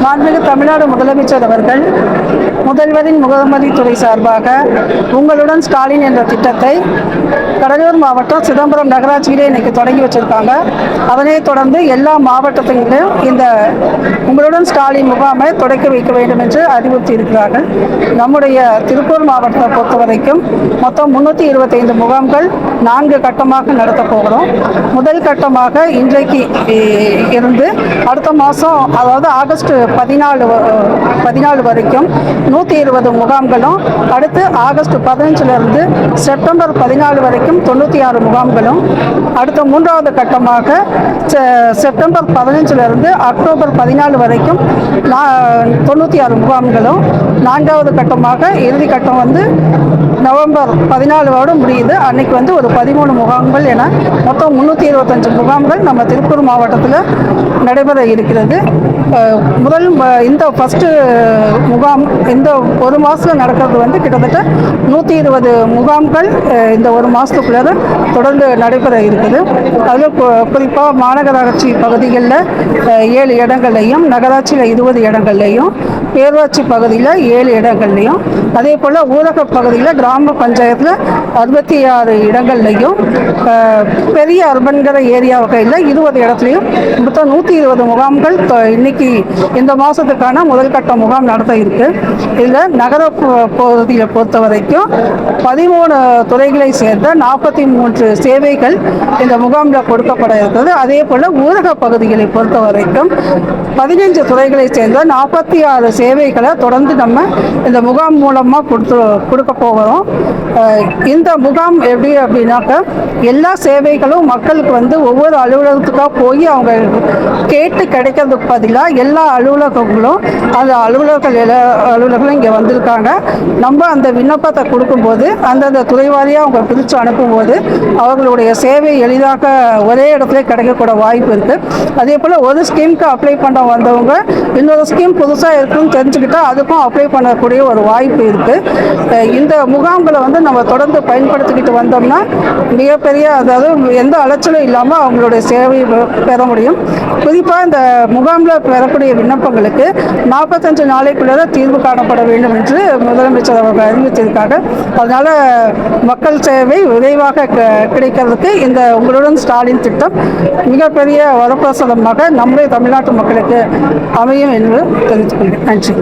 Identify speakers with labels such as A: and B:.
A: மாண்புமிகு தமிழ்நாடு முதலமைச்சர் அவர்கள் முதல்வரின் முகவரித்துறை சார்பாக உங்களுடன் ஸ்டாலின் என்ற திட்டத்தை கடலூர் மாவட்டம் சிதம்பரம் நகராட்சியிலே இன்னைக்கு தொடங்கி வச்சிருக்காங்க. அதனைத் தொடர்ந்து எல்லா மாவட்டத்திலும் இந்த உங்களுடன் ஸ்டாலின் முகாமை தொடக்கி வைக்க வேண்டும் என்று அறிவுறுத்தி இருக்கிறார்கள். நம்முடைய திருப்பூர் மாவட்டத்தை பொறுத்த வரைக்கும் மொத்தம் 325 முகாம்கள் 4 கட்டமாக நடத்த போகிறோம். முதல் கட்டமாக இன்றைக்கு இருந்து அடுத்த மாதம், அதாவது ஆகஸ்ட் 14 வரைக்கும் 120 முகாம்களும், அடுத்து ஆகஸ்ட் 15 செப்டம்பர் 14 வரைக்கும் 96 முகாம்களும், அடுத்த 3வது கட்டமாக செப்டம்பர் 15 அக்டோபர் 14 வரைக்கும் 96 முகாம்களும், 4வது கட்டமாக இறுதி கட்டம் நவம்பர் 14 முடியுது. அன்னைக்கு ஒரு 13 முகாம்கள் என மொத்தம் 325 முகாம்கள் நம்ம திருப்பூர் மாவட்டத்தில் நடைபெற இருக்கிறது. இந்த ஃபஸ்ட்டு முகாம் இந்த ஒரு மாதத்தில் நடக்கிறது கிட்டத்தட்ட 120 முகாம்கள் இந்த ஒரு மாதத்துக்குள்ளே தொடர்ந்து நடைபெற இருக்குது. அதில் குறிப்பாக மாநகராட்சி பகுதிகளில் 7 இடங்கள்லையும், நகராட்சியில் 20 இடங்கள்லையும், பேரூராட்சி பகுதியில் 7 இடங்கள்லையும், அதே போல் ஊரக பகுதியில் கிராம பஞ்சாயத்தில் 66 இடங்கள்லையும், பெரிய அர்பன்கிற ஏரியா வகையில் 20 இடத்துலையும் மொத்தம் 120 முகாம்கள் இன்னைக்கு இந்த மாதத்துக்கான முதல் கட்ட முகாம் நடத்த இருக்கு. இதில் நகர பகுதியை பொறுத்த வரைக்கும் 13 துறைகளை சேர்ந்த 43 சேவைகள் இந்த முகாமில் கொடுக்கப்பட இருக்கிறது. அதே போல் ஊரக பகுதிகளை பொறுத்த வரைக்கும் 15 துறைகளை சேர்ந்த 46 சேவைகளை தொடர்ந்து நம்ம இந்த முகாம் மூலமாக கொடுக்க போகிறோம். இந்த முகாம் எப்படி அப்படின்னாக்க எல்லா சேவைகளும் மக்களுக்கு ஒவ்வொரு அலுவலகத்துக்காக போய் அவங்க கேட்டு கிடைக்கிறதுக்கு பதிலாக எல்லா அலுவலகங்களும் அந்த அலுவலர்களும் இங்கே வந்திருக்காங்க. நம்ம அந்த விண்ணப்பத்தை கொடுக்கும்போது அந்தந்த துறைவாரியாக அவங்க பிரித்து அனுப்பும்போது அவர்களுடைய சேவை எளிதாக ஒரே இடத்துல கிடைக்கக்கூட வாய்ப்பு இருக்குது. அதே போல் ஒரு ஸ்கீமுக்கு அப்ளை பண்ண வந்தவங்க இன்னொரு ஸ்கீம் புதுசாக இருக்குன்னு தெரிஞ்சுக்கிட்டால் அதுக்கும் அப்ளை பண்ணக்கூடிய ஒரு வாய்ப்பு இருக்குது. இந்த முகாம்களை நம்ம தொடர்ந்து பயன்படுத்திக்கிட்டு வந்தோம்னா மிகப்பெரிய, அதாவது எந்த அலைச்சலும் இல்லாமல் அவங்களுடைய சேவை பெற முடியும். குறிப்பாக இந்த முகாமில் பெறக்கூடிய விண்ணப்பங்களுக்கு 45 நாளைக்குள்ள தீர்வு காணப்பட வேண்டும் என்று முதலமைச்சர் அவர்கள் அறிவித்திருக்காங்க. அதனால் மக்கள் சேவை விரைவாக கிடைக்கிறதுக்கு இந்த உங்களுடன் ஸ்டாலின் திட்டம் மிகப்பெரிய வரப்பிரசாதமாக நம்முடைய தமிழ்நாட்டு மக்களுக்கு அமையும் என்று தெரிவித்துக் கொள்கிறேன். நன்றி.